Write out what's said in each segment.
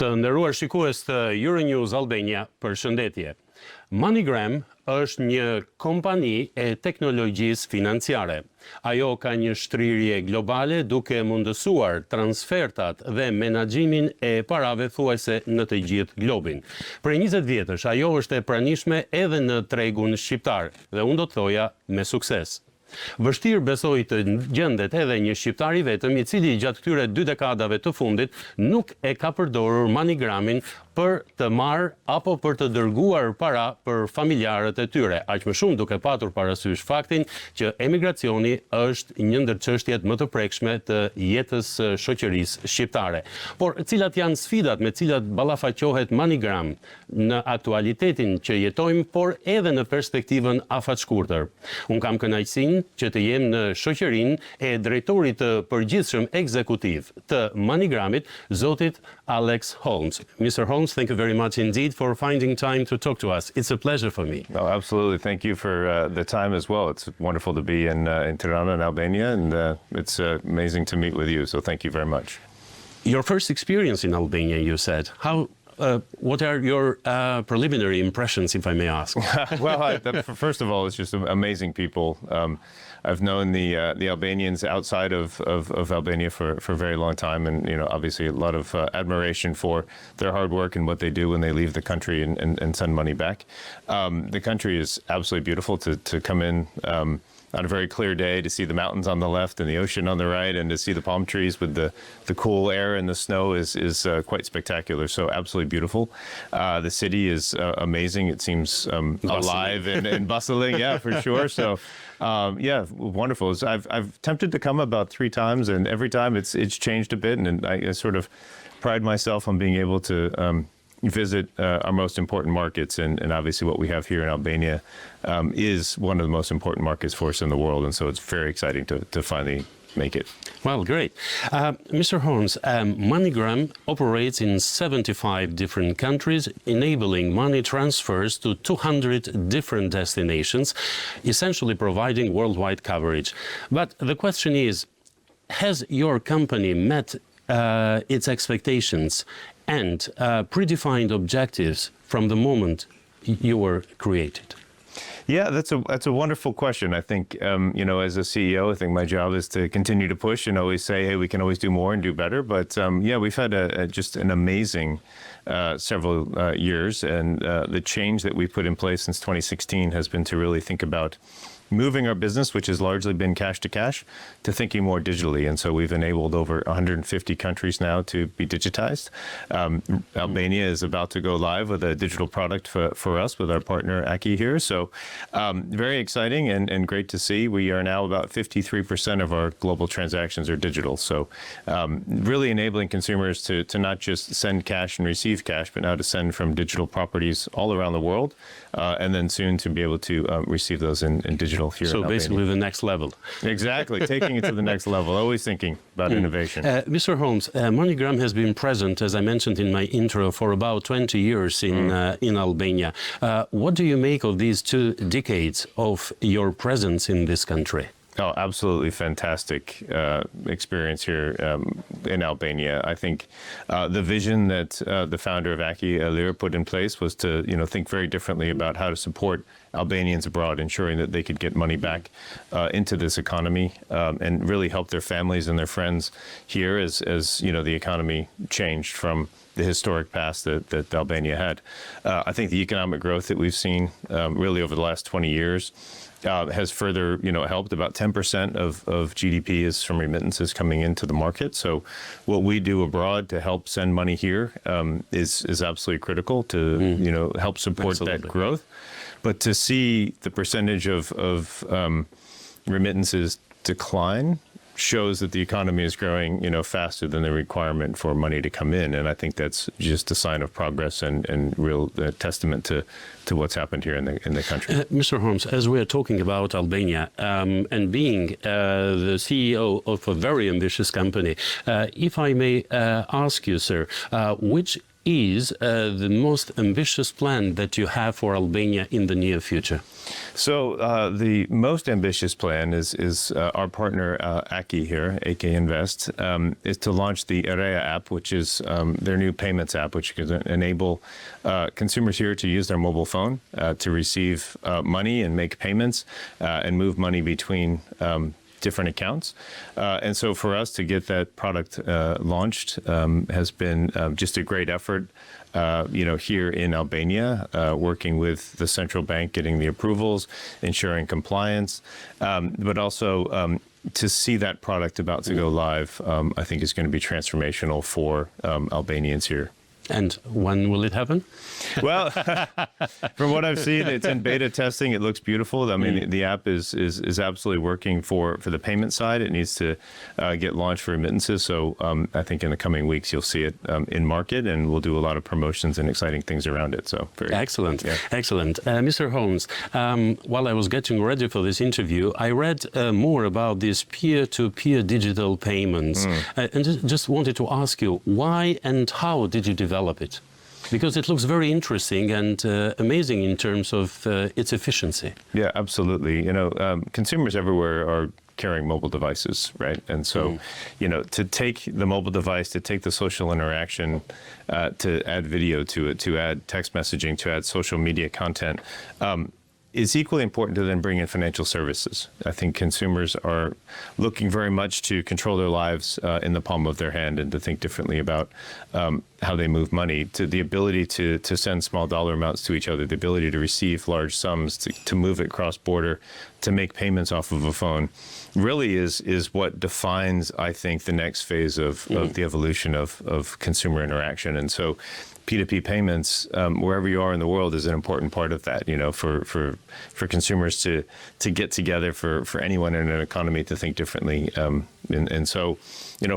Të nderuar shikues të Euronews Albania, përshëndetje. Moneygram është një kompani e teknologjisë financiare. Ajo ka një shtrirje globale duke mundësuar transfertat dhe menaxhimin e parave thuajse në të gjithë globin. Për 20 vjetësh ajo është e pranishme edhe në tregun shqiptar dhe unë do të thoja me sukses. Vështirë besoj të gjendet edhe një shqiptar i vetëm i cili gjatë këtyre 2 dekadave të fundit nuk e ka përdorur Moneygramin për të marrë apo për të dërguar para për familjarët e tyre, aq më shumë duke patur parasysh faktin që emigracioni është një ndër çështjet më të prekshme të jetës së shoqërisë shqiptare. Por cilat janë sfidat me cilat ballafaqohet Moneygram në aktualitetin që jetojmë, por edhe në perspektivën afatshkurtër. Unë kam kënaqësinë që të jem në shoqërinë e drejtorit të përgjithshëm ekzekutiv të Moneygramit, zotit Alex Holmes. Mr. Holmes, thank you very much indeed for finding time to talk to us. It's a pleasure for me. Oh, absolutely. Thank you for the time as well. It's wonderful to be in Tirana, in Albania, and it's amazing to meet with you. So thank you very much. Your first experience in Albania, you said. What are your preliminary impressions, if I may ask? Well, first of all, it's just amazing people. I've known the Albanians outside of Albania for a very long time, and obviously a lot of admiration for their hard work and what they do when they leave the country and send money back. The country is absolutely beautiful to come in on a very clear day, to see the mountains on the left and the ocean on the right, and to see the palm trees with the cool air and the snow is quite spectacular. So absolutely beautiful. The city is amazing. It seems alive and bustling. Yeah, for sure. So yeah, wonderful. I've attempted to come about 3 times, and every time it's changed a bit, and I sort of pride myself on being able to visit our most important markets, and obviously what we have here in Albania is one of the most important markets for us in the world, and so it's very exciting to finally make it. Well, great. Mr. Holmes, Moneygram operates in 75 different countries, enabling money transfers to 200 different destinations, essentially providing worldwide coverage. But the question is, has your company met its expectations and predefined objectives from the moment you were created? Yeah, that's a wonderful question. I think, as a CEO, I think my job is to continue to push and always say, hey, we can always do more and do better. But yeah, we've had just an amazing several years, and the change that we've put in place since 2016 has been to really think about moving our business, which has largely been cash to cash, to thinking more digitally. And so we've enabled over 150 countries now to be digitized. Albania is about to go live with a digital product for us with our partner Aki here. So very exciting and great to see. We are now about 53% of our global transactions are digital. So really enabling consumers to not just send cash and receive cash, but now to send from digital properties all around the world, and then soon to be able to receive those in digital here. So basically the next level. Exactly, taking it to the next level, always thinking about innovation. Mr. Holmes, Moneygram has been present, as I mentioned in my intro, for about 20 years in Albania. What do you make of these 2 decades of your presence in this country? Oh, absolutely fantastic experience here in Albania. I think the vision that the founder of AK-INVEST put in place was to, think very differently about how to support Albanians abroad, ensuring that they could get money back into this economy and really help their families and their friends here as the economy changed from the historic past that Albania had. I think the economic growth that we've seen really over the last 20 years has further, helped. About 10% of GDP is from remittances coming into the market. So what we do abroad to help send money here is absolutely critical to, help support that growth. But to see the percentage of remittances decline shows that the economy is growing, faster than the requirement for money to come in. And I think that's just a sign of progress and real testament to what's happened here in the country. Mr. Holmes, as we are talking about Albania and being the CEO of a very ambitious company, if I may ask you, sir, which is the most ambitious plan that you have for Albania in the near future? So the most ambitious plan is our partner AKI here, AK-INVEST, is to launch the herë app, which is their new payments app, which can enable consumers here to use their mobile phone to receive money and make payments and move money between different accounts. And so for us to get that product launched has been just a great effort. Here in Albania, working with the central bank, getting the approvals, ensuring compliance, but also to see that product about to go live, I think is going to be transformational for Albanians here. And when will it happen? Well, from what I've seen, it's in beta testing. It looks beautiful. I mean, the app is absolutely working for the payment side. It needs to get launched for remittances. So I think in the coming weeks, you'll see it in market, and we'll do a lot of promotions and exciting things around it. So very excellent. Yeah. Excellent. Mr. Holmes, while I was getting ready for this interview, I read more about these peer-to-peer digital payments. And just wanted to ask you, why and how did you develop it? Because it looks very interesting and amazing in terms of its efficiency. Yeah, absolutely. Consumers everywhere are carrying mobile devices, right? And so, to take the mobile device, to take the social interaction, to add video to it, to add text messaging, to add social media content, is equally important to then bring in financial services. I think consumers are looking very much to control their lives in the palm of their hand and to think differently about how they move money, to the ability to send small dollar amounts to each other, the ability to receive large sums, to move it cross-border, to make payments off of a phone, really is what defines, I think, the next phase of the evolution of consumer interaction. And so P2P payments, wherever you are in the world, is an important part of that, for consumers to get together, for anyone in an economy to think differently. And so,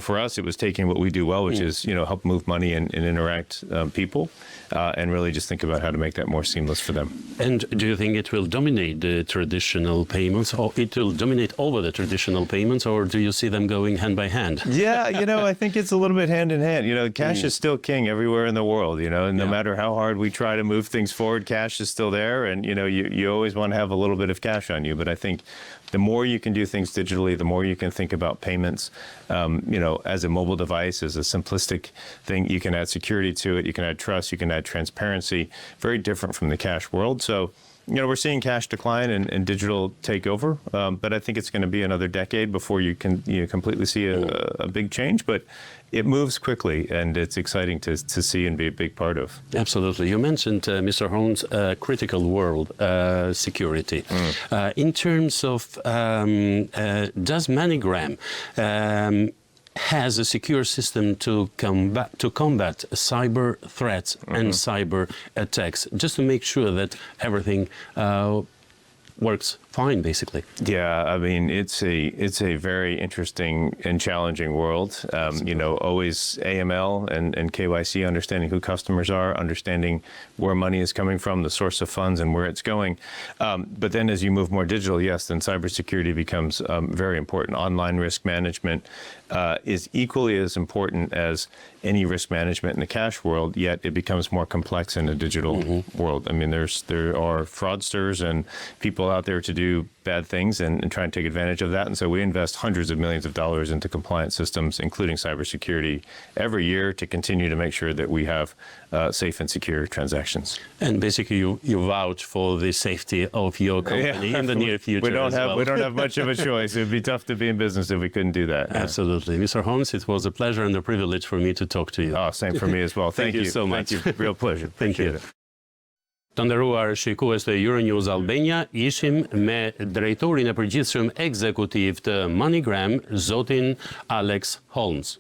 for us, it was taking what we do well, which is, help move money and interact people, and really just think about how to make that more seamless for them. And do you think it will dominate the traditional payments, or it will dominate over the traditional payments, or do you see them going hand by hand? Yeah, I think it's a little bit hand in hand. Cash is still king everywhere in the world, and no matter how hard we try to move things forward, cash is still there. And, you always want to have a little bit of cash on you. But I think the more you can do things digitally, the more you can think about payments, as a mobile device, as a simplistic thing. You can add security to it. You can add trust. You can add transparency. Very different from the cash world. So, we're seeing cash decline and digital take over. But I think it's going to be another decade before you can completely see a big change. But it moves quickly, and it's exciting to see and be a big part of. Absolutely. You mentioned, Mr. Holmes, critical world security. In terms of, does Moneygram has a secure system to combat cyber threats and cyber attacks, just to make sure that everything works fine, basically? Yeah, I mean, it's a very interesting and challenging world. Always AML and KYC, understanding who customers are, understanding where money is coming from, the source of funds, and where it's going. But then as you move more digital, yes, then cybersecurity becomes very important. Online risk management is equally as important as any risk management in the cash world, yet it becomes more complex in the digital world. I mean, there are fraudsters and people out there to do bad things and try and take advantage of that. And so we invest hundreds of millions of dollars into compliance systems, including cybersecurity, every year to continue to make sure that we have safe and secure transactions. And basically, you vouch for the safety of your company in the near future. We don't have much of a choice. It would be tough to be in business if we couldn't do that. Absolutely. Mr. Holmes, it was a pleasure and a privilege for me to talk to you. Oh, same for me as well. Thank you so much. Thank you. Real pleasure. Thank you. Të nderuar shikues të Euronews Albania, ishim me drejtorin e përgjithshëm ekzekutiv të Moneygram, zotin Alex Holmes.